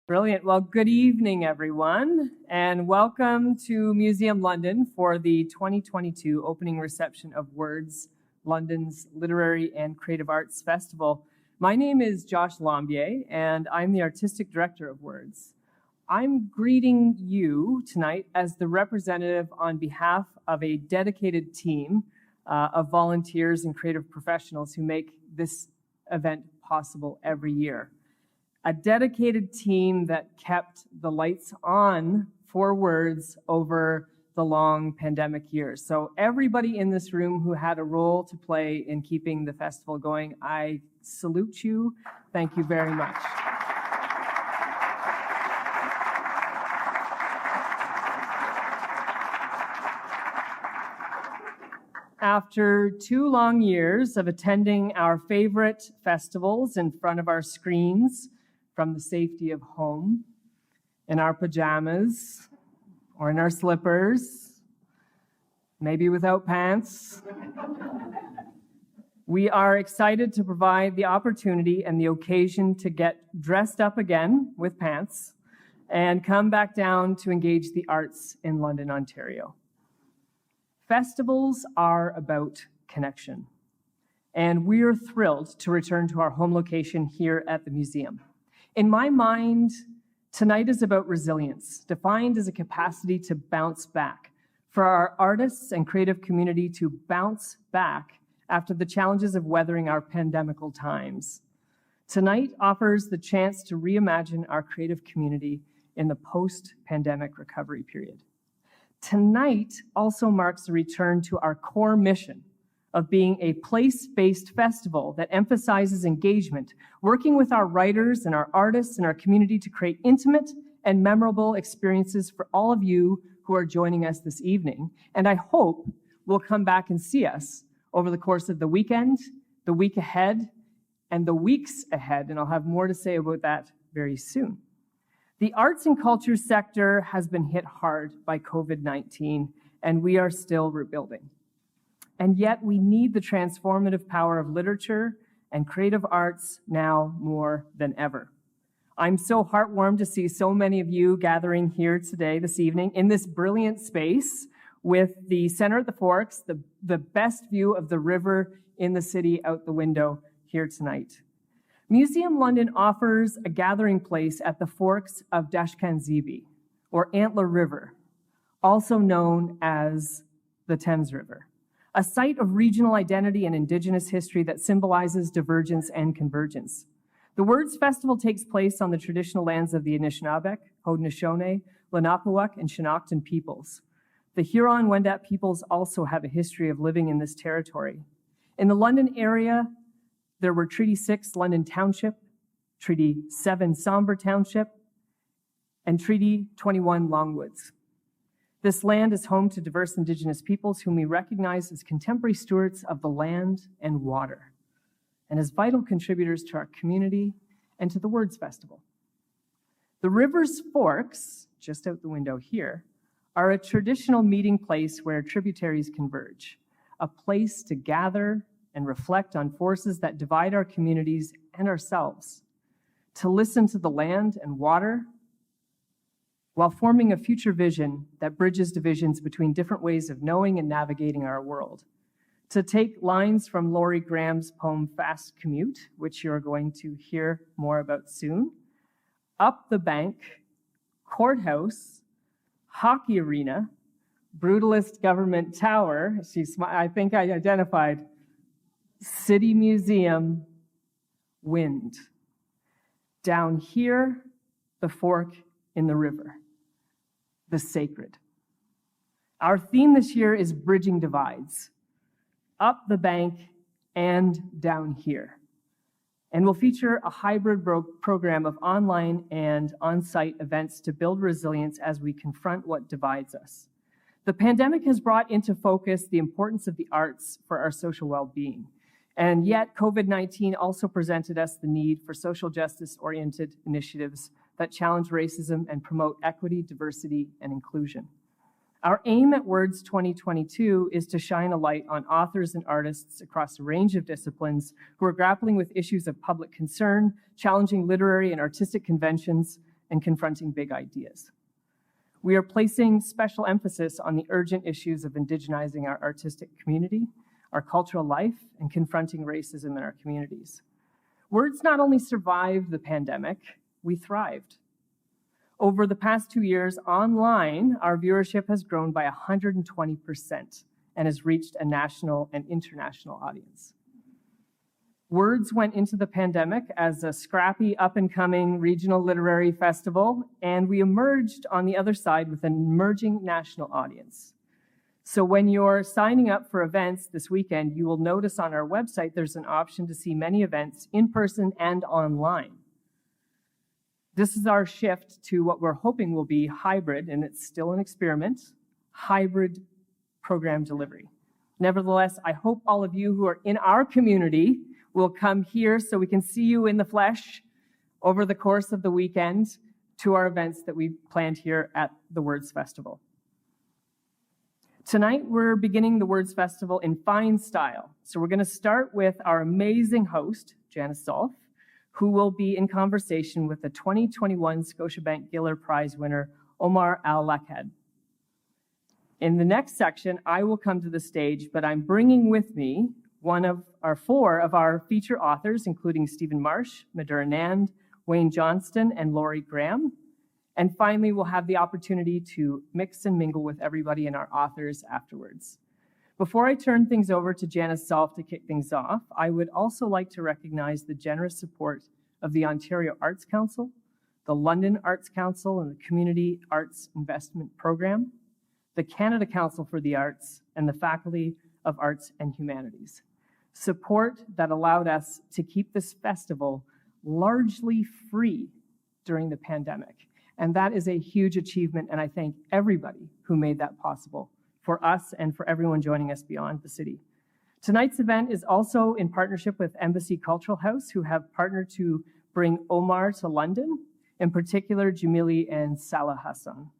Brilliant. Well, good evening, everyone, and welcome to Museum London for the 2022 opening reception of Words, London's Literary and Creative Arts Festival. My name is Josh Lombier, and I'm the Artistic Director of Words. I'm greeting you tonight as the representative on behalf of a dedicated team of volunteers and creative professionals who make this event possible every year. A dedicated team that kept the lights on for Words over the long pandemic years. So everybody in this room who had a role to play in keeping the festival going, I salute you. Thank you very much. After 2 long years of attending our favorite festivals in front of our screens, from the safety of home, in our pajamas, or in our slippers, maybe without pants. We are excited to provide the opportunity and the occasion to get dressed up again with pants and come back down to engage the arts in London, Ontario. Festivals are about connection, and we're thrilled to return to our home location here at the museum. In my mind, tonight is about resilience, defined as a capacity to bounce back, for our artists and creative community to bounce back after the challenges of weathering our pandemical times. Tonight offers the chance to reimagine our creative community in the post-pandemic recovery period. Tonight also marks a return to our core mission of being a place-based festival that emphasizes engagement, working with our writers and our artists and our community to create intimate and memorable experiences for all of you who are joining us this evening. And I hope will come back and see us over the course of the weekend, the week ahead, and the weeks ahead, and I'll have more to say about that very soon. The arts and culture sector has been hit hard by COVID-19, and we are still rebuilding. And yet we need the transformative power of literature and creative arts now more than ever. I'm so heartwarmed to see so many of you gathering here today, this evening, in this brilliant space with the center at the Forks, the best view of the river in the city out the window here tonight. Museum London offers a gathering place at the Forks of Dashkanzibi, or Antler River, also known as the Thames River, a site of regional identity and Indigenous history that symbolizes divergence and convergence. The Words Festival takes place on the traditional lands of the Anishinaabeg, Haudenosaunee, Lenape, and Chinookan peoples. The Huron-Wendat peoples also have a history of living in this territory. In the London area, there were Treaty 6 London Township, Treaty 7 Sombre Township, and Treaty 21 Longwoods. This land is home to diverse Indigenous peoples whom we recognize as contemporary stewards of the land and water, and as vital contributors to our community and to the Words Festival. The river's forks, just out the window here, are a traditional meeting place where tributaries converge, a place to gather and reflect on forces that divide our communities and ourselves, to listen to the land and water, while forming a future vision that bridges divisions between different ways of knowing and navigating our world. To take lines from Laurie Graham's poem Fast Commute, which you're going to hear more about soon, up the bank, courthouse, hockey arena, brutalist government tower, I think I identified, city museum, wind. Down here, the fork in the river, the sacred. Our theme this year is bridging divides, up the bank and down here. And we'll feature a hybrid program of online and on-site events to build resilience as we confront what divides us. The pandemic has brought into focus the importance of the arts for our social well-being. And yet COVID-19 also presented us the need for social justice-oriented initiatives that challenge racism and promote equity, diversity, and inclusion. Our aim at Words 2022 is to shine a light on authors and artists across a range of disciplines who are grappling with issues of public concern, challenging literary and artistic conventions, and confronting big ideas. We are placing special emphasis on the urgent issues of indigenizing our artistic community, our cultural life, and confronting racism in our communities. Words not only survived the pandemic, we thrived. Over the past 2 years, online, our viewership has grown by 120% and has reached a national and international audience. Words went into the pandemic as a scrappy, up-and-coming regional literary festival, and we emerged on the other side with an emerging national audience. So when you're signing up for events this weekend, you will notice on our website there's an option to see many events in person and online. This is our shift to what we're hoping will be hybrid, and it's still an experiment, hybrid program delivery. Nevertheless, I hope all of you who are in our community will come here so we can see you in the flesh over the course of the weekend to our events that we planned here at the Words Festival. Tonight, we're beginning the Words Festival in fine style. So we're going to start with our amazing host, Janice Zolf, who will be in conversation with the 2021 Scotiabank Giller Prize winner, Omar El Akkad. In the next section, I will come to the stage, but I'm bringing with me four of our feature authors, including Stephen Marsh, Madhur Anand, Wayne Johnston, and Laurie Graham. And finally, we'll have the opportunity to mix and mingle with everybody and our authors afterwards. Before I turn things over to Janice Zolf to kick things off, I would also like to recognize the generous support of the Ontario Arts Council, the London Arts Council and the Community Arts Investment Program, the Canada Council for the Arts, and the Faculty of Arts and Humanities. Support that allowed us to keep this festival largely free during the pandemic. And that is a huge achievement, and I thank everybody who made that possible for us and for everyone joining us beyond the city. Tonight's event is also in partnership with Embassy Cultural House, who have partnered to bring Omar to London, in particular Jamili and Salah Hassan.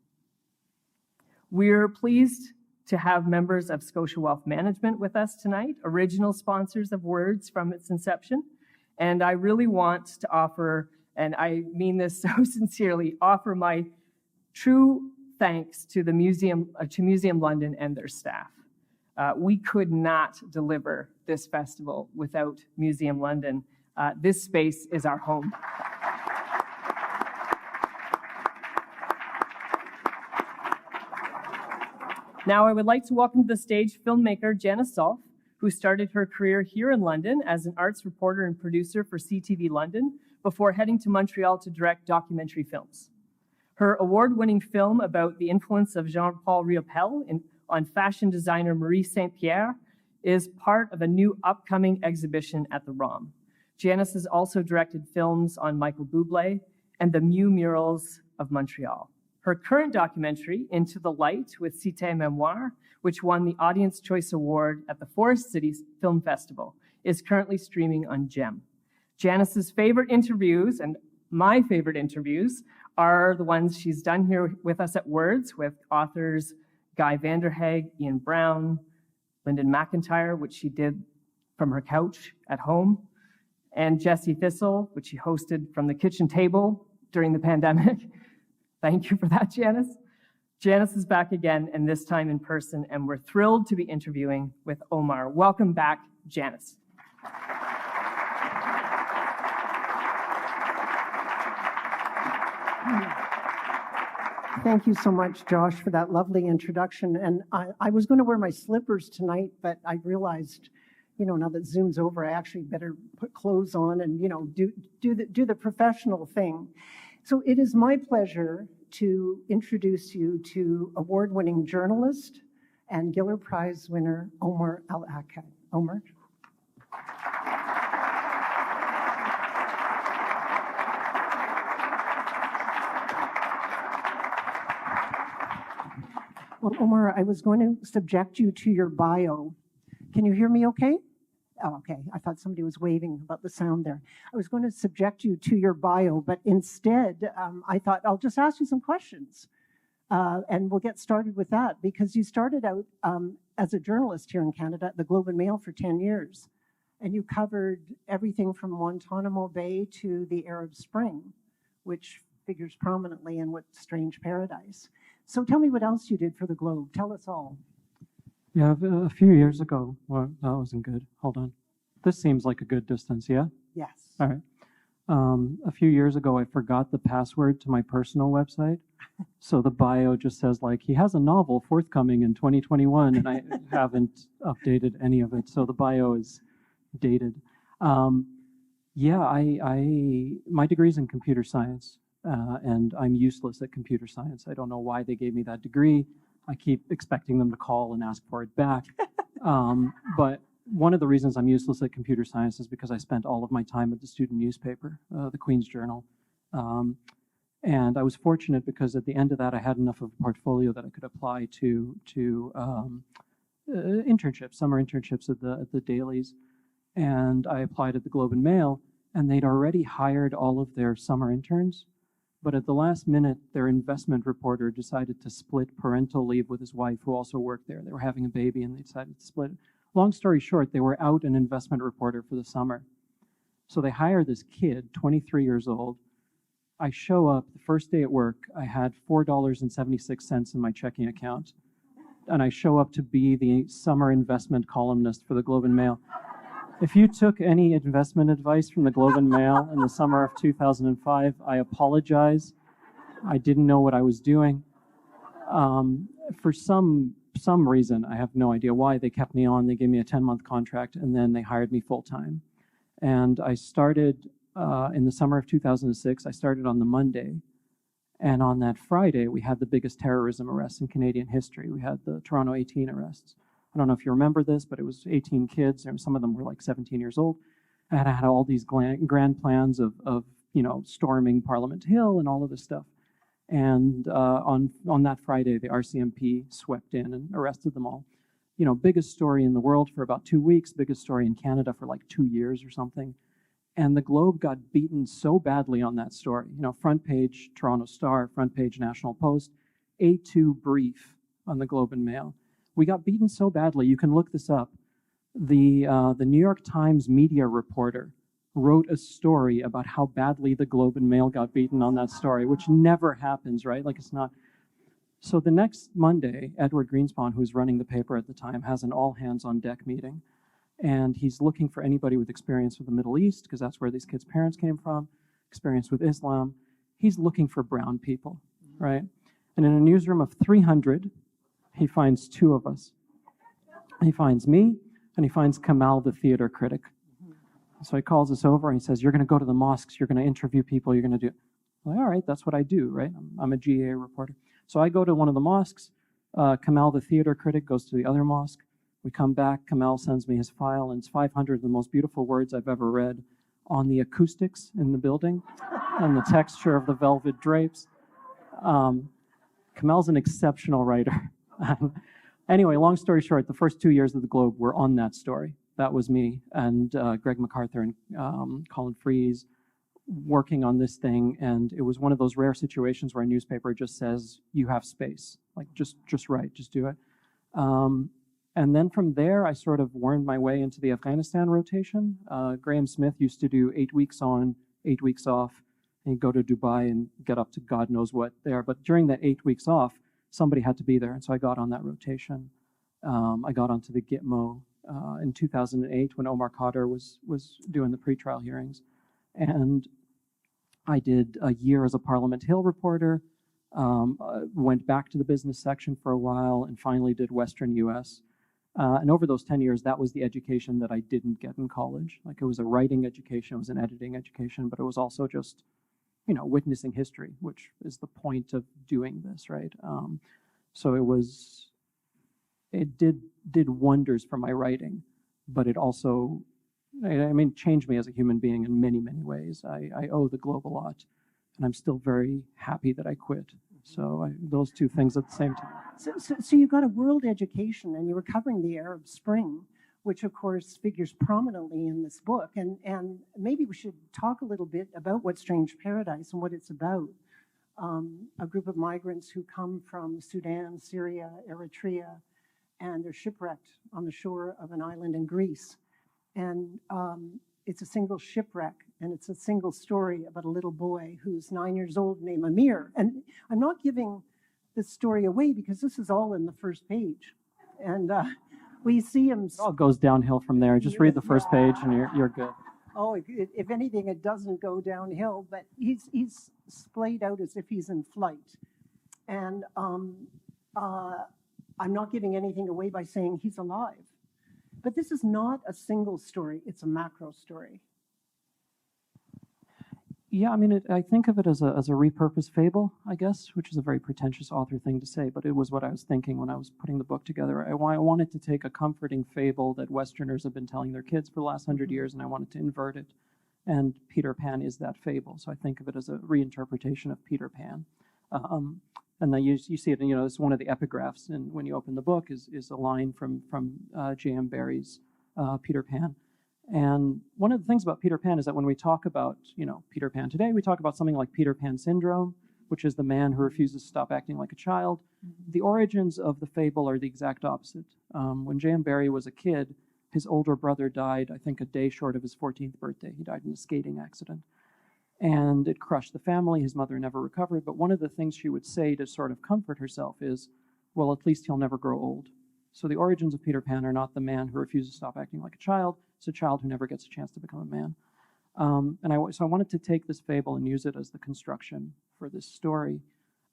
We're pleased to have members of Scotia Wealth Management with us tonight, original sponsors of Words from its inception. And I really want to offer, and I mean this so sincerely, offer my true thanks to the Museum London and their staff. We could not deliver this festival without Museum London. This space is our home. Now I would like to welcome to the stage filmmaker Janice Zolf, who started her career here in London as an arts reporter and producer for CTV London before heading to Montreal to direct documentary films. Her award-winning film about the influence of Jean-Paul Riopelle on fashion designer Marie St-Pierre is part of a new upcoming exhibition at the ROM. Janice has also directed films on Michael Bublé and the Mew Murals of Montreal. Her current documentary, Into the Light with Cité Mémoire, which won the Audience Choice Award at the Forest City Film Festival, is currently streaming on GEM. Janice's favorite interviews, and my favorite interviews, are the ones she's done here with us at Words with authors Guy Vanderhaeg, Ian Brown, Lyndon McIntyre, which she did from her couch at home, and Jessie Thistle, which she hosted from the kitchen table during the pandemic. Thank you for that, Janice. Janice is back again, and this time in person, and we're thrilled to be interviewing with Omar. Welcome back, Janice. Thank you so much, Josh, for that lovely introduction. And I was going to wear my slippers tonight, but I realized, now that Zoom's over, I actually better put clothes on and, do the professional thing. So it is my pleasure to introduce you to award-winning journalist and Giller Prize winner, Omar El Akkad. Omar. Well, Omar, I was going to subject you to your bio. Can you hear me okay? Oh, okay. I thought somebody was waving about the sound there. I was going to subject you to your bio, but instead, I thought I'll just ask you some questions, and we'll get started with that, because you started out as a journalist here in Canada at the Globe and Mail for 10 years, and you covered everything from Guantanamo Bay to the Arab Spring, which figures prominently in What Strange Paradise. So tell me what else you did for the Globe. Tell us all. Yeah, a few years ago. Well, that wasn't good. Hold on. This seems like a good distance, yeah? Yes. All right. A few years ago, I forgot the password to my personal website. So the bio just says, like, he has a novel forthcoming in 2021, and I haven't updated any of it. So the bio is dated. Yeah, my degree's in computer science, and I'm useless at computer science. I don't know why they gave me that degree. I keep expecting them to call and ask for it back. But one of the reasons I'm useless at computer science is because I spent all of my time at the student newspaper, the Queen's Journal. And I was fortunate because at the end of that, I had enough of a portfolio that I could apply to internships, summer internships at the dailies. And I applied at the Globe and Mail, and they'd already hired all of their summer interns. But at the last minute, their investment reporter decided to split parental leave with his wife, who also worked there. They were having a baby, and they decided to split it. Long story short, they were out an investment reporter for the summer. So they hire this kid, 23 years old. I show up the first day at work. I had $4.76 in my checking account. And I show up to be the summer investment columnist for the Globe and Mail. If you took any investment advice from the Globe and Mail in the summer of 2005, I apologize. I didn't know what I was doing. For some reason, I have no idea why, they kept me on. They gave me a 10-month contract, and then they hired me full-time. And I started in the summer of 2006. I started on the Monday. And on that Friday, we had the biggest terrorism arrests in Canadian history. We had the Toronto 18 arrests. I don't know if you remember this, but it was 18 kids, and some of them were like 17 years old. And I had all these grand plans of storming Parliament Hill and all of this stuff. And on that Friday, the RCMP swept in and arrested them all. You know, biggest story in the world for about 2 weeks, biggest story in Canada for like 2 years or something. And the Globe got beaten so badly on that story. You know, front page Toronto Star, front page National Post, A2 brief on the Globe and Mail. We got beaten so badly, you can look this up. The New York Times media reporter wrote a story about how badly the Globe and Mail got beaten on that story, which never happens, right? Like, it's not. So the next Monday, Edward Greenspan, who's running the paper at the time, has an all-hands-on-deck meeting. And he's looking for anybody with experience with the Middle East, because that's where these kids' parents came from, experience with Islam. He's looking for brown people, right? And in a newsroom of 300, he finds 2 of us. He finds me, and he finds Kamal, the theater critic. So he calls us over, and he says, you're going to go to the mosques, you're going to interview people, you're going to do. Well, all right, that's what I do, right? I'm a GA reporter. So I go to one of the mosques. Kamal, the theater critic, goes to the other mosque. We come back, Kamal sends me his file, and it's 500 of the most beautiful words I've ever read on the acoustics in the building and the texture of the velvet drapes. Kamal's an exceptional writer. Anyway, long story short, the first 2 years of the Globe were on that story. That was me and Greg MacArthur and Colin Freeze working on this thing, and it was one of those rare situations where a newspaper just says, you have space, like just write, just do it. And then from there, I sort of wormed my way into the Afghanistan rotation. Graham Smith used to do 8 weeks on, 8 weeks off, and he'd go to Dubai and get up to God knows what there. But during that 8 weeks off, somebody had to be there, and so I got on that rotation. I got onto the Gitmo in 2008 when Omar Khadr was doing the pretrial hearings. And I did a year as a Parliament Hill reporter, went back to the business section for a while, and finally did Western US. And over those 10 years, that was the education that I didn't get in college. Like, it was a writing education, it was an editing education, but it was also just, witnessing history, which is the point of doing this, right? So it did wonders for my writing, but it also, changed me as a human being in many, many ways. I owe the Globe a lot, and I'm still very happy that I quit. So those two things at the same time. So you got a world education, and you were covering the Arab Spring, which of course figures prominently in this book. And maybe we should talk a little bit about What Strange Paradise and what it's about. A group of migrants who come from Sudan, Syria, Eritrea, and they're shipwrecked on the shore of an island in Greece. And it's a single shipwreck, and it's a single story about a little boy who's 9 years old named Amir. And I'm not giving this story away because this is all in the first page. And we see him. It all goes downhill from there. Just read the first page and you're good. Oh, if anything, it doesn't go downhill, but he's splayed out as if he's in flight. And I'm not giving anything away by saying he's alive. But this is not a single story, it's a macro story. Yeah, I mean, I think of it as a repurposed fable, I guess, which is a very pretentious author thing to say, but it was what I was thinking when I was putting the book together. I wanted to take a comforting fable that Westerners have been telling their kids for the last 100 years, and I wanted to invert it. And Peter Pan is that fable, so I think of it as a reinterpretation of Peter Pan. And then you see it, it's one of the epigraphs, and when you open the book is a line from J.M. Barrie's Peter Pan. And one of the things about Peter Pan is that when we talk about, Peter Pan today, we talk about something like Peter Pan syndrome, which is the man who refuses to stop acting like a child. The origins of the fable are the exact opposite. When J.M. Barrie was a kid, his older brother died, I think, a day short of his 14th birthday. He died in a skating accident. And it crushed the family. His mother never recovered. But one of the things she would say to sort of comfort herself is, well, at least he'll never grow old. So the origins of Peter Pan are not the man who refuses to stop acting like a child. It's a child who never gets a chance to become a man. So I wanted to take this fable and use it as the construction for this story.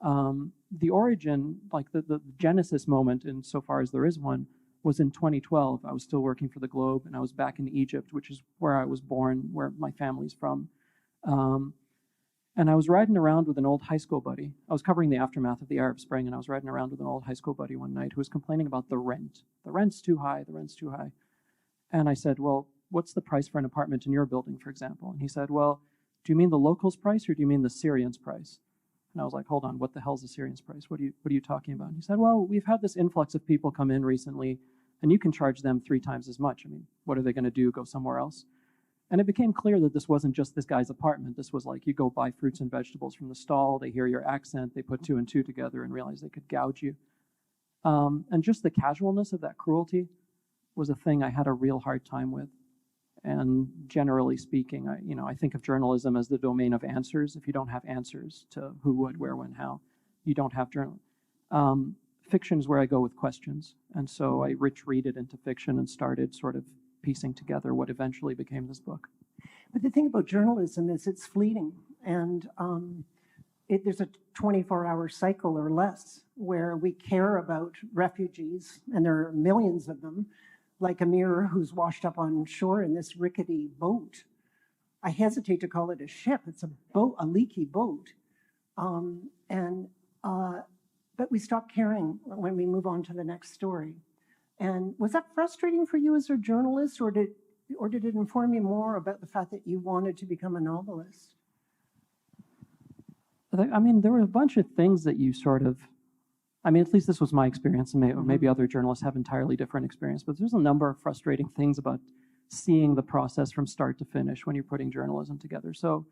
The origin, like the genesis moment, insofar as there is one, was in 2012. I was still working for the Globe, and I was back in Egypt, which is where I was born, where my family's from. And I was riding around with an old high school buddy. I was covering the aftermath of the Arab Spring, and I was riding around with an old high school buddy one night who was complaining about the rent. The rent's too high, the rent's too high. And I said, well, what's the price for an apartment in your building, for example? And he said, well, do you mean the locals' price or do you mean the Syrians' price? And I was like, hold on, what the hell's the Syrians' price? What are you talking about? And he said, well, we've had this influx of people come in recently, and you can charge them 3 times as much. I mean, what are they going to do, go somewhere else? And it became clear that this wasn't just this guy's apartment. This was like, you go buy fruits and vegetables from the stall, they hear your accent, they put 2 and 2 together and realize they could gouge you. And just the casualness of that cruelty was a thing I had a real hard time with. And generally speaking, I think of journalism as the domain of answers. If you don't have answers to who, what, where, when, how, you don't have journalism. Fiction is where I go with questions. And so I retreated into fiction and started sort of piecing together what eventually became this book. But the thing about journalism is it's fleeting, and there's a 24-hour cycle or less where we care about refugees, and there are millions of them, like Amir, who's washed up on shore in this rickety boat. I hesitate to call it a ship. It's a boat, a leaky boat. But we stop caring when we move on to the next story. And was that frustrating for you as a journalist, or did it inform you more about the fact that you wanted to become a novelist? I mean, there were a bunch of things that you sort of, at least this was my experience, and maybe other journalists have entirely different experience, but there's a number of frustrating things about seeing the process from start to finish when you're putting journalism together. So,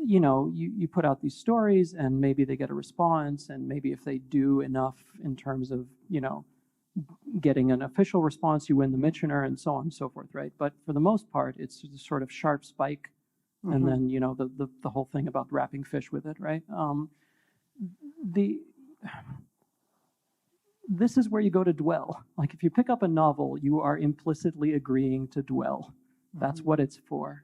you put out these stories, and maybe they get a response, and maybe if they do enough in terms of, getting an official response, you win the Michener, and so on and so forth, right? But for the most part, it's just a sort of sharp spike, and then, the whole thing about wrapping fish with it, right? This is where you go to dwell. Like, if you pick up a novel, you are implicitly agreeing to dwell. That's what it's for.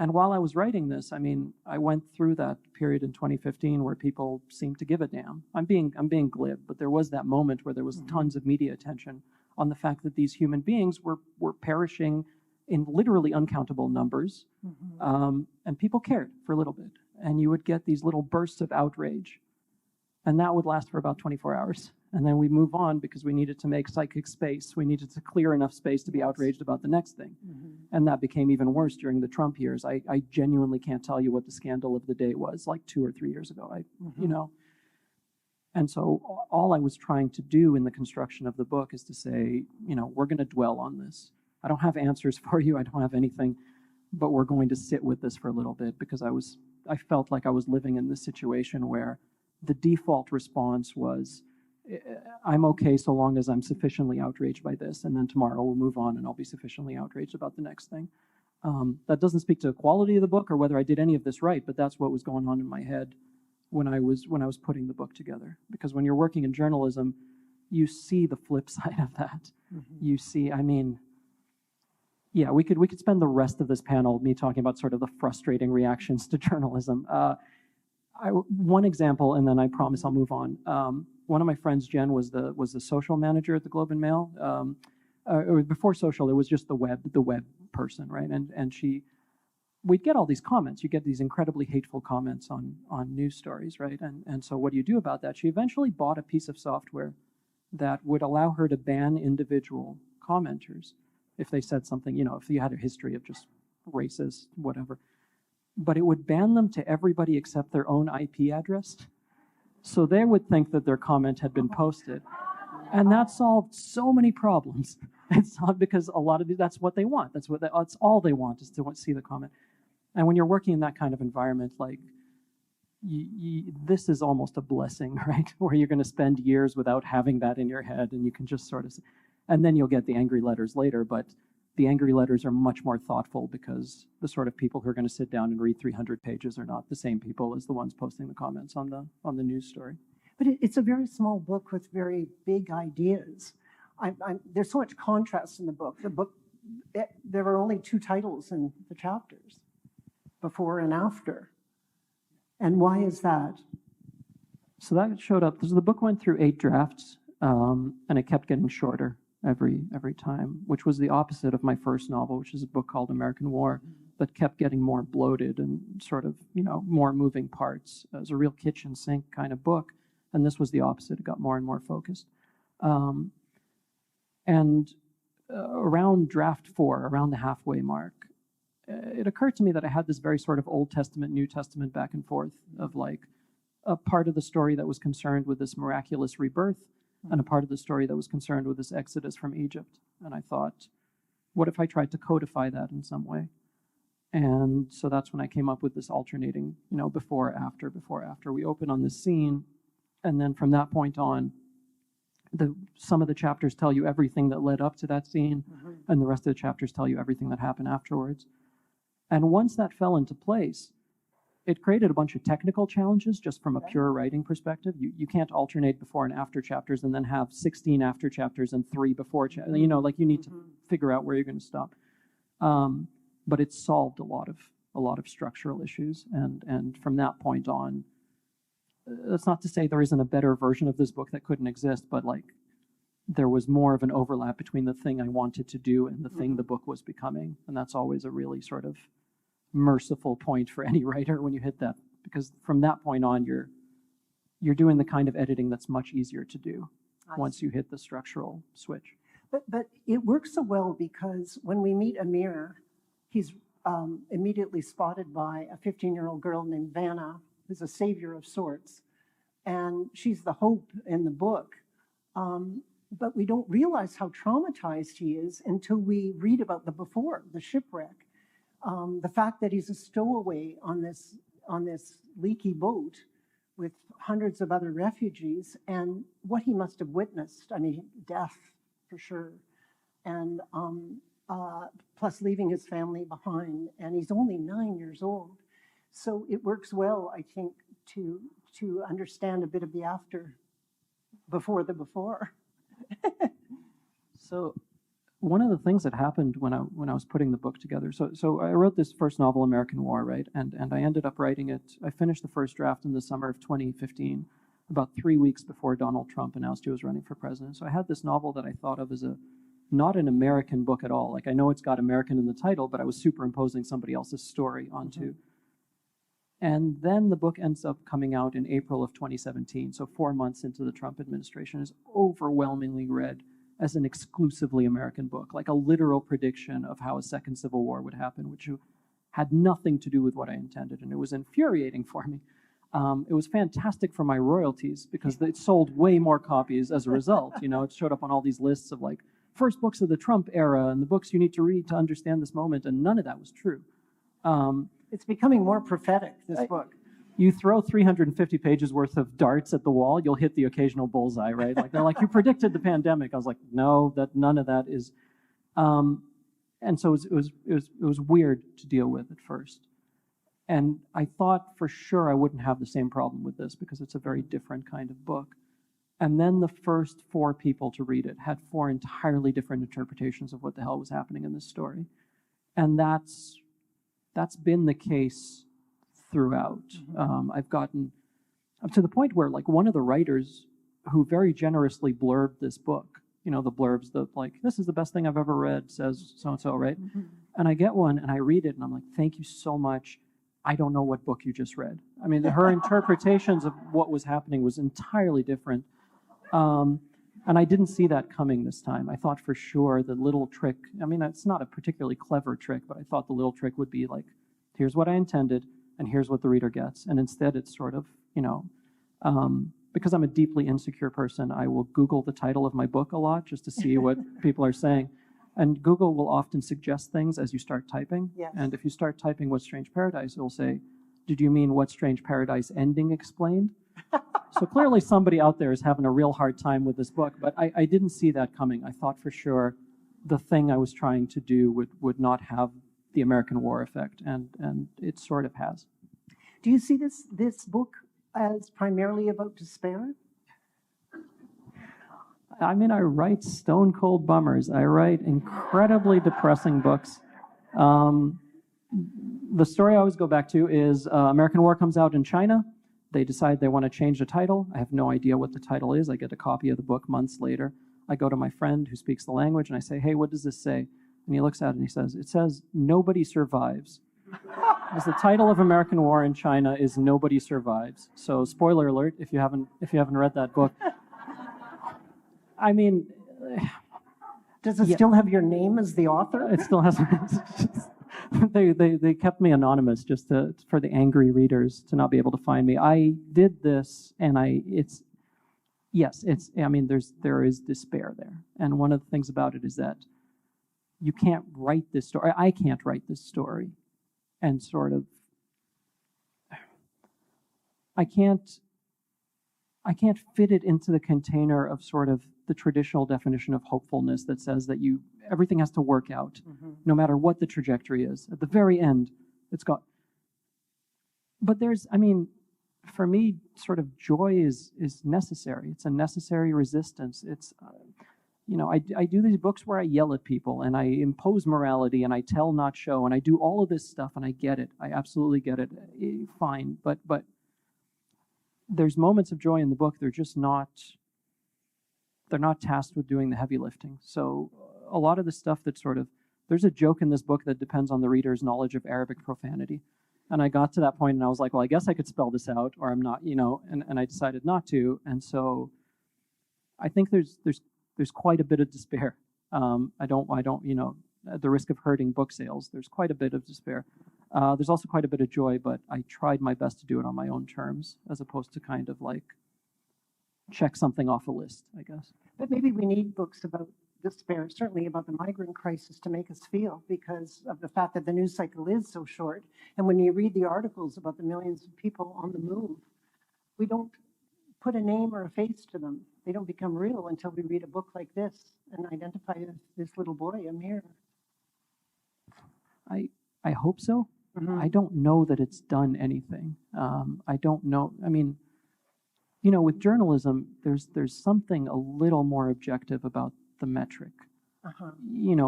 And while I was writing this, I went through that period in 2015 where people seemed to give a damn. I'm being glib, but there was that moment where there was tons of media attention on the fact that these human beings were perishing in literally uncountable numbers, and people cared for a little bit. And you would get these little bursts of outrage, and that would last for about 24 hours. And then we move on because we needed to make psychic space. We needed to clear enough space to be outraged about the next thing. And that became even worse during the Trump years. I genuinely can't tell you what the scandal of the day was, like 2 or 3 years ago. And so all I was trying to do in the construction of the book is to say, we're going to dwell on this. I don't have answers for you. I don't have anything, but we're going to sit with this for a little bit, because I felt like I was living in this situation where the default response was, I'm okay so long as I'm sufficiently outraged by this, and then tomorrow we'll move on and I'll be sufficiently outraged about the next thing. That doesn't speak to the quality of the book or whether I did any of this right, but that's what was going on in my head when I was putting the book together. Because when you're working in journalism, you see the flip side of that. You see, I mean, yeah, we could spend the rest of this panel me talking about sort of the frustrating reactions to journalism. One example, and then I promise I'll move on. One of my friends, Jen, was the social manager at the Globe and Mail. Or before social, it was just the web person, right? And we'd get all these comments. You get these incredibly hateful comments on news stories, right? And so what do you do about that? She eventually bought a piece of software that would allow her to ban individual commenters if they said something, you know, if you had a history of just racist, whatever. But it would ban them to everybody except their own IP address. So they would think that their comment had been posted. And that solved so many problems. It's not because a lot of that's what they want. That's all they want is to see the comment. And when you're working in that kind of environment, like this is almost a blessing, right? Where you're going to spend years without having that in your head, and you can just sort of, and then you'll get the angry letters later. But the angry letters are much more thoughtful because the sort of people who are going to sit down and read 300 pages are not the same people as the ones posting the comments on the news story. But it's a very small book with very big ideas. There's so much contrast in the book. There were only 2 titles in the chapters, before and after. And why is that? So that showed up. The book went through 8 drafts, and it kept getting shorter every time, which was the opposite of my first novel, which is a book called American War, that kept getting more bloated and sort of, you know, more moving parts. It was a real kitchen sink kind of book, and this was the opposite. It got more and more focused. Around draft 4, around the halfway mark, it occurred to me that I had this very sort of Old Testament, New Testament back and forth of like a part of the story that was concerned with this miraculous rebirth and a part of the story that was concerned with this exodus from Egypt. And I thought, what if I tried to codify that in some way? And so that's when I came up with this alternating, you know, before, after. We open on this scene, and then from that point on, some of the chapters tell you everything that led up to that scene, and the rest of the chapters tell you everything that happened afterwards. And once that fell into place, it created a bunch of technical challenges just from a pure writing perspective. You can't alternate before and after chapters and then have 16 after chapters and 3 before chapters. You know, like you need to figure out where you're going to stop. But it solved a lot of structural issues, and from that point on, that's not to say there isn't a better version of this book that couldn't exist, but like there was more of an overlap between the thing I wanted to do and the thing the book was becoming, and that's always a really sort of merciful point for any writer when you hit that, because from that point on you're doing the kind of editing that's much easier to do once you hit the structural switch. But it works so well because when we meet Amir, he's immediately spotted by a 15-year-old girl named Vanna, who's a savior of sorts, and she's the hope in the book. But we don't realize how traumatized he is until we read about the before, the shipwreck. The fact that he's a stowaway on this leaky boat with hundreds of other refugees, and what he must have witnessed. I mean, death for sure, and plus leaving his family behind, and he's only 9 years old. So it works well, I think, to understand a bit of the after, before the before. So one of the things that happened when I was putting the book together, so I wrote this first novel, American War, right? And I ended up writing it, I finished the first draft in the summer of 2015, about 3 weeks before Donald Trump announced he was running for president. So I had this novel that I thought of as not an American book at all. Like, I know it's got American in the title, but I was superimposing somebody else's story onto. And then the book ends up coming out in April of 2017, so 4 months into the Trump administration, is overwhelmingly read as an exclusively American book, like a literal prediction of how a second civil war would happen, which had nothing to do with what I intended, and it was infuriating for me. It was fantastic for my royalties because it sold way more copies as a result. You know, it showed up on all these lists of like first books of the Trump era and the books you need to read to understand this moment, and none of that was true. It's becoming more prophetic, this book. You throw 350 pages worth of darts at the wall, you'll hit the occasional bullseye, right? Like they're like, you predicted the pandemic. I was like, no, none of that is. and so it was weird to deal with at first. And I thought for sure I wouldn't have the same problem with this because it's a very different kind of book. And then the first 4 people to read it had 4 entirely different interpretations of what the hell was happening in this story. And that's been the case throughout. I've gotten up to the point where, like, one of the writers who very generously blurbed this book, you know, the blurbs that, like, this is the best thing I've ever read, says so-and-so, right? And I get one and I read it and I'm like, thank you so much. I don't know what book you just read. I mean, her interpretations of what was happening was entirely different. And I didn't see that coming this time. I thought for sure the little trick, I mean, it's not a particularly clever trick, but I thought the little trick would be like, here's what I intended, and here's what the reader gets. And instead it's sort of, you know, because I'm a deeply insecure person, I will Google the title of my book a lot just to see what people are saying. And Google will often suggest things as you start typing. Yes. And if you start typing What Strange Paradise, it will say, did you mean What Strange Paradise ending explained? So clearly somebody out there is having a real hard time with this book, but I didn't see that coming. I thought for sure the thing I was trying to do would not have the American War effect, and it sort of has. Do you see this book as primarily about despair? I mean, I write stone cold bummers. I write incredibly depressing books. The story I always go back to is American War comes out in China. They decide they want to change the title. I have no idea what the title is. I get a copy of the book months later. I go to my friend who speaks the language and I say, hey, what does this say? And he looks at it and he says, it says, Nobody Survives. Because the title of American War in China is Nobody Survives. So spoiler alert, if you haven't read that book. I mean, Does it still have your name as the author? it still has. They kept me anonymous just for the angry readers to not be able to find me. I did this, and I mean, there is despair there, and one of the things about it is that you can't write this story. I can't write this story, and sort of, I can't fit it into the container of sort of the traditional definition of hopefulness that says that everything has to work out, no matter what the trajectory is. At the very end, it's got. But for me, sort of joy is necessary. It's a necessary resistance. It's, I do these books where I yell at people and I impose morality and I tell not show and I do all of this stuff and I get it. I absolutely get it. Fine, but there's moments of joy in the book. They're not tasked with doing the heavy lifting. So a lot of the stuff that there's a joke in this book that depends on the reader's knowledge of Arabic profanity. And I got to that point and I was like, well, I guess I could spell this out or I'm not, and I decided not to. And so I think there's quite a bit of despair. I don't, at the risk of hurting book sales, there's quite a bit of despair. There's also quite a bit of joy, but I tried my best to do it on my own terms as opposed to kind of like check something off a list, I guess. But maybe we need books about despair, certainly about the migrant crisis, to make us feel, because of the fact that the news cycle is so short. And when you read the articles about the millions of people on the move, we don't put a name or a face to them. They don't become real until we read a book like this and identify this little boy, Amir. I hope so. Mm-hmm. I don't know that it's done anything. I don't know. I mean, with journalism, there's something a little more objective about the metric.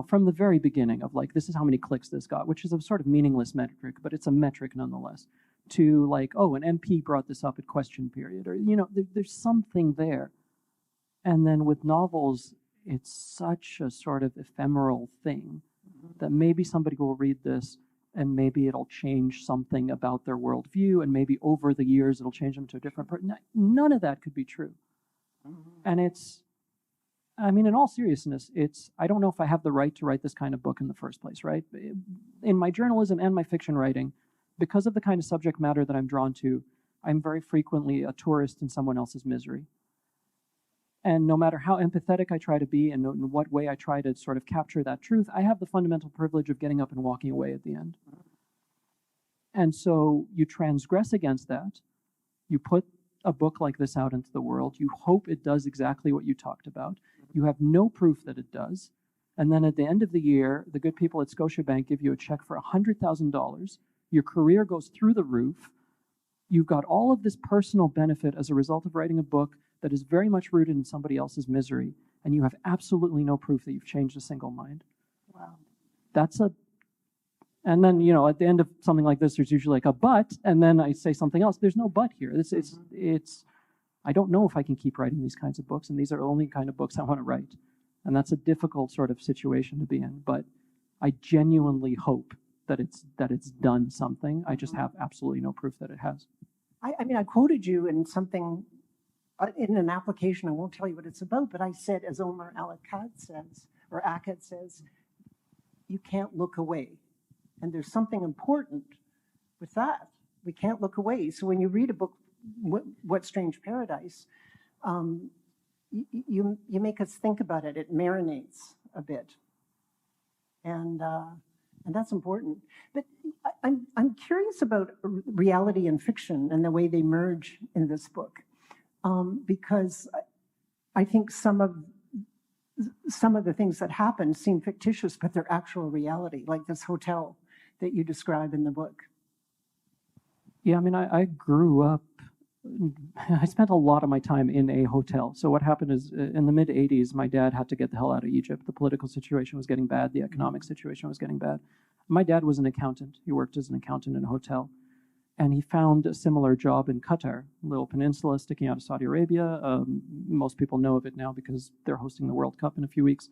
From the very beginning of like, this is how many clicks this got, which is a sort of meaningless metric, but it's a metric nonetheless. To like, oh, an MP brought this up at question period, or there's something there. And then with novels, it's such a sort of ephemeral thing that maybe somebody will read this and maybe it'll change something about their worldview, and maybe over the years it'll change them to a different person. None of that could be true. And in all seriousness, I don't know if I have the right to write this kind of book in the first place, right? In my journalism and my fiction writing, because of the kind of subject matter that I'm drawn to, I'm very frequently a tourist in someone else's misery. And no matter how empathetic I try to be and in what way I try to sort of capture that truth, I have the fundamental privilege of getting up and walking away at the end. And so you transgress against that. You put a book like this out into the world. You hope it does exactly what you talked about. You have no proof that it does. And then at the end of the year, the good people at Scotiabank give you a check for $100,000. Your career goes through the roof. You've got all of this personal benefit as a result of writing a book that is very much rooted in somebody else's misery, and you have absolutely no proof that you've changed a single mind. Wow. And then, at the end of something like this, there's usually like a but, and then I say something else. There's no but here. I don't know if I can keep writing these kinds of books, and these are the only kind of books I want to write. And that's a difficult sort of situation to be in, but I genuinely hope that it's done something. I just have absolutely no proof that it has. I mean, I quoted you in something, in an application. I won't tell you what it's about, but I said, as Omar El Akkad says, or Akkad says, you can't look away. And there's something important with that. We can't look away. So when you read a book, What Strange Paradise, you make us think about it. It marinates a bit, and that's important. But I'm curious about reality and fiction and the way they merge in this book, because I think some of the things that happen seem fictitious, but they're actual reality, like this hotel that you describe in the book. Yeah, I mean, I grew up. I spent a lot of my time in a hotel. So what happened is, in the mid-'80s, my dad had to get the hell out of Egypt. The political situation was getting bad. The economic situation was getting bad. My dad was an accountant. He worked as an accountant in a hotel. And he found a similar job in Qatar, a little peninsula sticking out of Saudi Arabia. Most people know of it now because they're hosting the World Cup in a few weeks.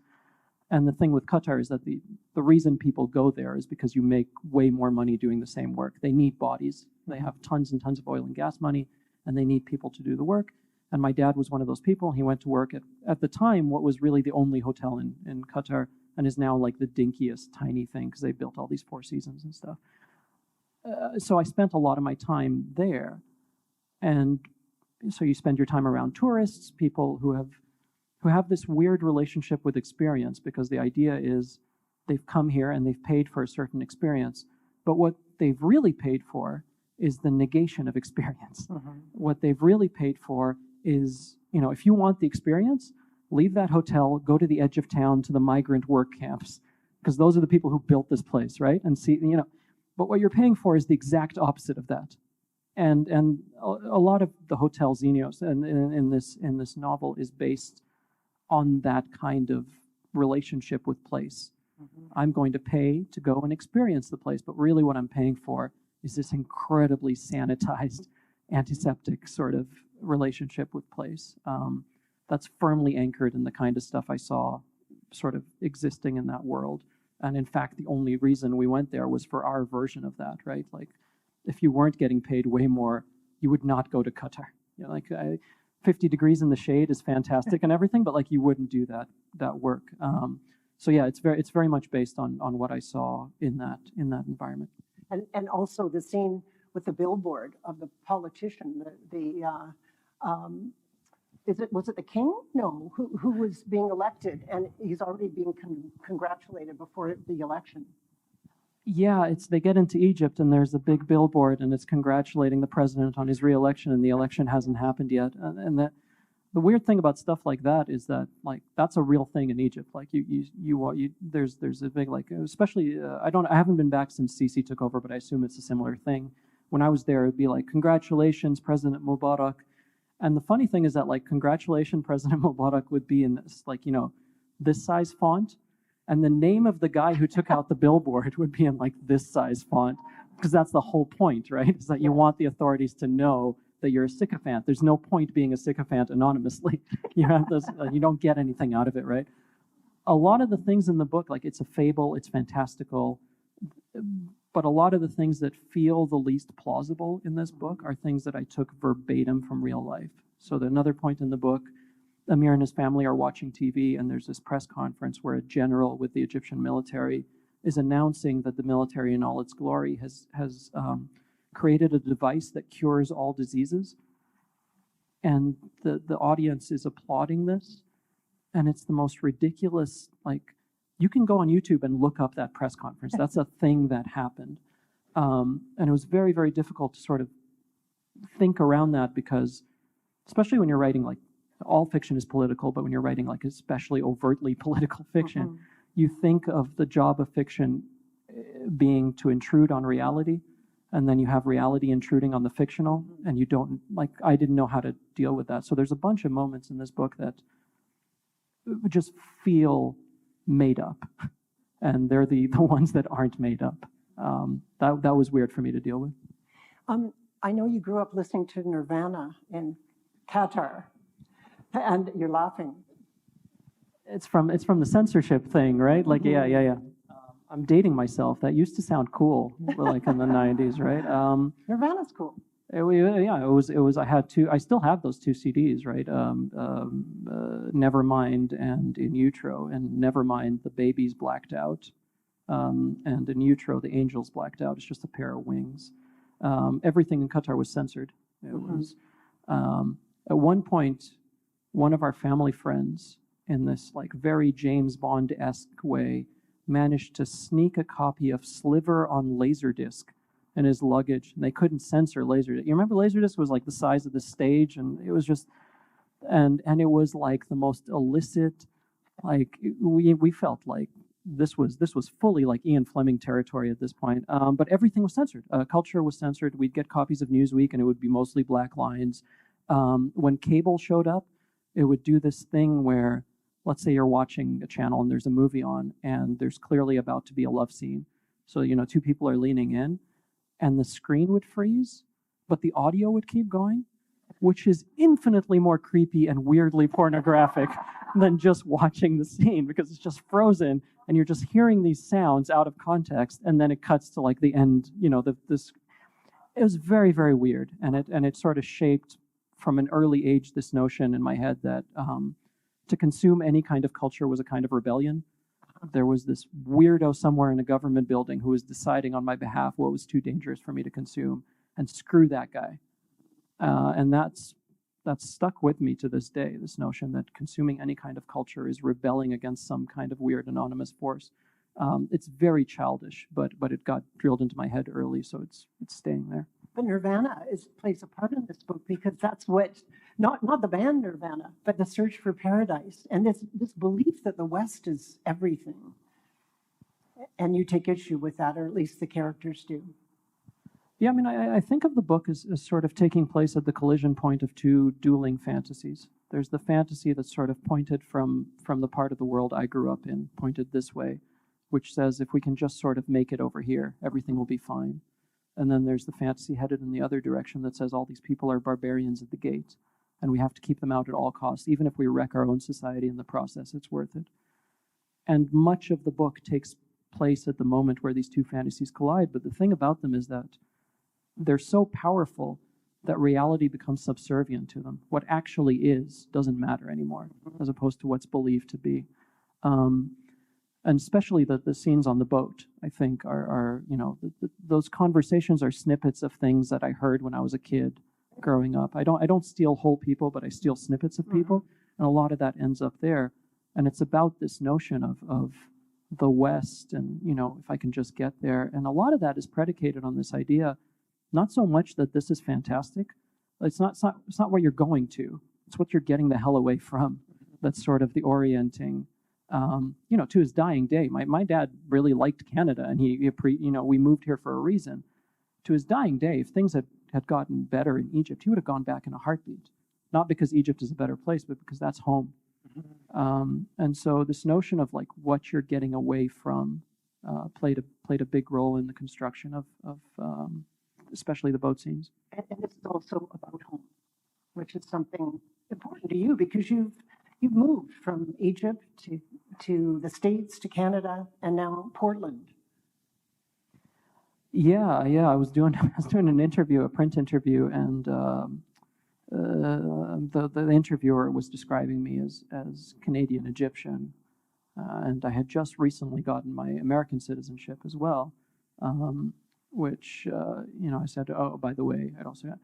And the thing with Qatar is that the reason people go there is because you make way more money doing the same work. They need bodies. They have tons and tons of oil and gas money, and they need people to do the work. And my dad was one of those people. He went to work at the time, what was really the only hotel in Qatar, and is now like the dinkiest tiny thing because they built all these Four Seasons and stuff. So I spent a lot of my time there. And so you spend your time around tourists, people who have this weird relationship with experience, because the idea is they've come here and they've paid for a certain experience. But what they've really paid for is the negation of experience. What they've really paid for is, if you want the experience, leave that hotel, go to the edge of town to the migrant work camps, because those are the people who built this place, right? And see, but what you're paying for is the exact opposite of that. And a lot of the Hotel Xenios in this novel is based on that kind of relationship with place. I'm going to pay to go and experience the place, but really what I'm paying for is this incredibly sanitized, antiseptic sort of relationship with place. That's firmly anchored in the kind of stuff I saw sort of existing in that world. And in fact, the only reason we went there was for our version of that, right? Like, if you weren't getting paid way more, you would not go to Qatar. 50 degrees in the shade is fantastic and everything, but you wouldn't do that work. So yeah, it's very much based on what I saw in that environment. And also the scene with the billboard of the politician, was it the king? No, who was being elected, and he's already being congratulated before the election. Yeah, they get into Egypt and there's a big billboard and it's congratulating the president on his re-election, and the election hasn't happened yet. And that the weird thing about stuff like that is that that's a real thing in Egypt. There's a big especially I haven't been back since Sisi took over, but I assume it's a similar thing. When I was there, it'd be congratulations, President Mubarak. And the funny thing is that congratulations, President Mubarak would be in this this size font. And the name of the guy who took out the billboard would be in this size font, because that's the whole point, right? Is that you want the authorities to know that you're a sycophant. There's no point being a sycophant anonymously. You don't get anything out of it, right? A lot of the things in the book, it's a fable, it's fantastical, but a lot of the things that feel the least plausible in this book are things that I took verbatim from real life. So another point in the book, Amir and his family are watching TV, and there's this press conference where a general with the Egyptian military is announcing that the military in all its glory has created a device that cures all diseases. And the audience is applauding this. And it's the most ridiculous, you can go on YouTube and look up that press conference. That's a thing that happened. And it was very, very difficult to sort of think around that, because especially when you're writing all fiction is political, but when you're writing especially overtly political fiction, you think of the job of fiction being to intrude on reality, and then you have reality intruding on the fictional, and you don't, like, I didn't know how to deal with that. So there's a bunch of moments in this book that just feel made up, and they're the ones that aren't made up. That was weird for me to deal with. I know you grew up listening to Nirvana in Qatar, and you're laughing. It's from the censorship thing, right? Like, yeah. I'm dating myself. That used to sound cool, like in the 90s, right? Nirvana's cool. It was. I had two. I still have those two CDs, right? Nevermind and In Utero, and Nevermind, the baby's blacked out, and In Utero, the angel's blacked out. It's just a pair of wings. Everything in Qatar was censored. It was at one point, one of our family friends, in this like very James Bond-esque way, managed to sneak a copy of Sliver on Laserdisc in his luggage, and they couldn't censor Laserdisc. You remember Laserdisc was like the size of the stage, and it was just, and it was like the most illicit, like we felt like this was fully like Ian Fleming territory at this point. But everything was censored. Culture was censored. We'd get copies of Newsweek, and it would be mostly black lines. When cable showed up, it would do this thing where, let's say you're watching a channel and there's a movie on, and there's clearly about to be a love scene. So, two people are leaning in, and the screen would freeze, but the audio would keep going, which is infinitely more creepy and weirdly pornographic than just watching the scene, because it's just frozen, and you're just hearing these sounds out of context, and then it cuts to like the end, this. It was very, very weird, and it sort of shaped from an early age this notion in my head that to consume any kind of culture was a kind of rebellion. There was this weirdo somewhere in a government building who was deciding on my behalf what was too dangerous for me to consume, and screw that guy. And that's stuck with me to this day, this notion that consuming any kind of culture is rebelling against some kind of weird anonymous force. It's very childish, but it got drilled into my head early, so it's staying there. But Nirvana plays a part in this book, because that's what, not the band Nirvana, but the search for paradise, and this belief that the West is everything. And you take issue with that, or at least the characters do. Yeah, I mean, I think of the book as sort of taking place at the collision point of two dueling fantasies. There's the fantasy that's sort of pointed from the part of the world I grew up in, pointed this way, which says if we can just sort of make it over here, everything will be fine. And then there's the fantasy headed in the other direction that says all these people are barbarians at the gate, and we have to keep them out at all costs. Even if we wreck our own society in the process, it's worth it. And much of the book takes place at the moment where these two fantasies collide. But the thing about them is that they're so powerful that reality becomes subservient to them. What actually is doesn't matter anymore, as opposed to what's believed to be. And especially the scenes on the boat, I think, are those conversations are snippets of things that I heard when I was a kid growing up. I don't steal whole people, but I steal snippets of people, and a lot of that ends up there. And it's about this notion of the West, and if I can just get there. And a lot of that is predicated on this idea, not so much that this is fantastic. It's not what you're going to. It's what you're getting the hell away from. That's sort of the orienting. To his dying day, my dad really liked Canada, and we moved here for a reason. To his dying day, if things had gotten better in Egypt, he would have gone back in a heartbeat. Not because Egypt is a better place, but because that's home. And so this notion of like what you're getting away from played a big role in the construction of especially the boat scenes. And this is also about home, which is something important to you, because you've moved from Egypt to the States, to Canada, and now Portland. Yeah. I was doing an interview, a print interview, and the interviewer was describing me as Canadian Egyptian, and I had just recently gotten my American citizenship as well, which I said, oh, by the way, I'd also.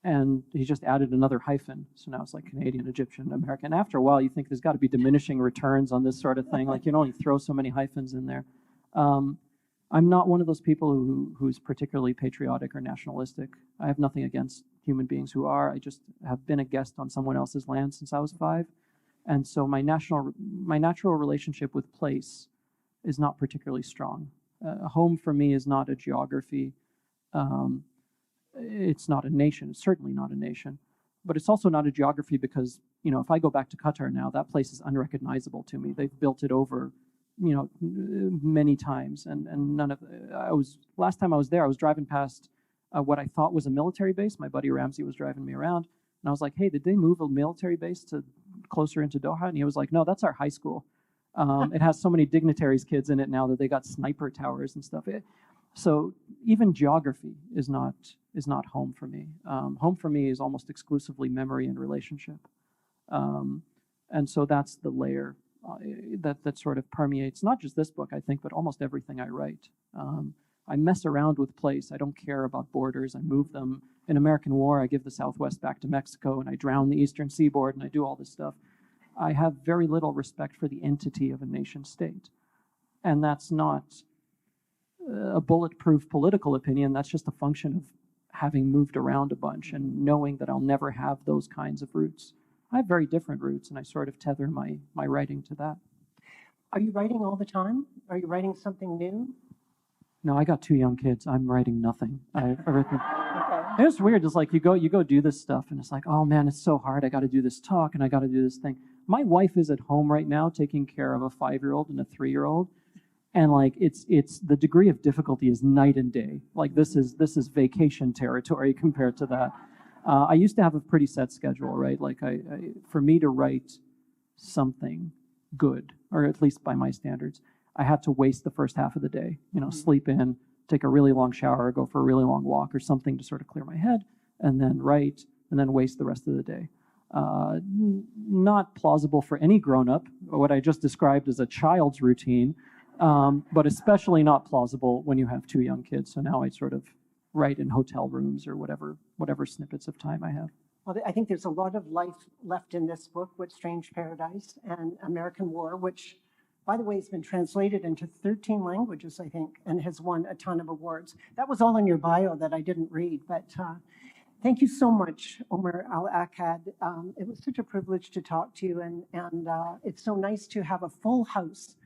And he just added another hyphen. So now it's like Canadian, Egyptian, American. After a while, you think there's got to be diminishing returns on this sort of thing. Like, you can only throw so many hyphens in there. I'm not one of those people who's particularly patriotic or nationalistic. I have nothing against human beings who are. I just have been a guest on someone else's land since I was 5. And so my natural relationship with place is not particularly strong. Home for me is not a geography. It's not a nation. It's certainly not a nation. But it's also not a geography because, if I go back to Qatar now, that place is unrecognizable to me. They've built it over, many times. And none of, last time I was there, I was driving past what I thought was a military base. My buddy Ramsey was driving me around. And I was like, hey, did they move a military base to closer into Doha? And he was like, no, that's our high school. It has so many dignitaries' kids in it now that they got sniper towers and stuff. So even geography is not home for me. Home for me is almost exclusively memory and relationship. And so that's the layer that sort of permeates not just this book, I think, but almost everything I write. I mess around with place. I don't care about borders. I move them. In American War, I give the Southwest back to Mexico, and I drown the Eastern Seaboard, and I do all this stuff. I have very little respect for the entity of a nation state. And that's not a bulletproof political opinion. That's just a function of having moved around a bunch and knowing that I'll never have those kinds of roots. I have very different roots, and I sort of tether my writing to that. Are you writing all the time? Are you writing something new? No, I got 2 young kids. I'm writing nothing. I've written. It's weird. It's like you go do this stuff, and it's like, oh man, it's so hard. I got to do this talk, and I got to do this thing. My wife is at home right now taking care of a 5-year-old and a 3-year-old, and like it's the degree of difficulty is night and day. Like this is vacation territory compared to that. I used to have a pretty set schedule, right? Like for me to write something good, or at least by my standards, I had to waste the first half of the day, sleep in, take a really long shower, go for a really long walk or something to sort of clear my head, and then write, and then waste the rest of the day. Not plausible for any grown-up, what I just described as a child's routine, but especially not plausible when you have 2 young kids. So now I sort of write in hotel rooms or whatever snippets of time I have. Well, I think there's a lot of life left in this book with Strange Paradise and American War, which, by the way, has been translated into 13 languages, I think, and has won a ton of awards. That was all in your bio that I didn't read, but thank you so much, Omar El Akkad. It was such a privilege to talk to you, and it's so nice to have a full house.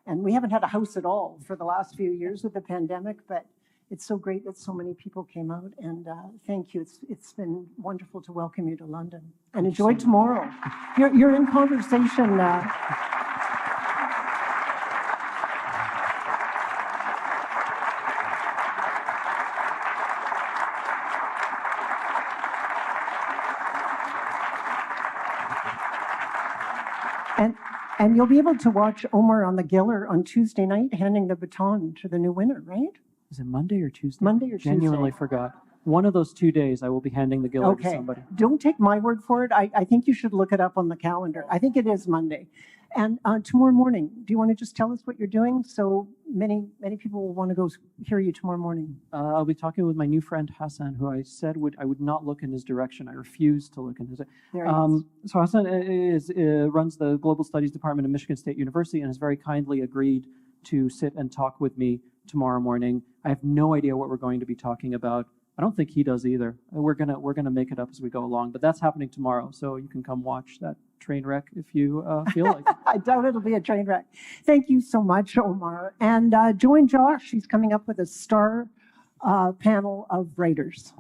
And we haven't had a house at all for the last few years with the pandemic, but it's so great that so many people came out, and thank you. It's been wonderful to welcome you to London. And enjoy tomorrow. You're in conversation. And you'll be able to watch Omar on the Giller on Tuesday night, handing the baton to the new winner, right? Is it Monday or Tuesday? Monday or Tuesday. Genuinely forgot. One of those 2 days, I will be handing the Giller to somebody. Don't take my word for it. I think you should look it up on the calendar. I think it is Monday. And tomorrow morning, do you want to just tell us what you're doing? So many people will want to go hear you tomorrow morning. I'll be talking with my new friend Hassan, who I said I would not look in his direction. I refused to look in his direction. So Hassan runs the Global Studies Department at Michigan State University and has very kindly agreed to sit and talk with me tomorrow morning. I have no idea what we're going to be talking about. I don't think he does either. We're gonna make it up as we go along, but that's happening tomorrow, so you can come watch that train wreck if you feel like it. I doubt it'll be a train wreck. Thank you so much, Omar. And join Josh. He's coming up with a star panel of writers.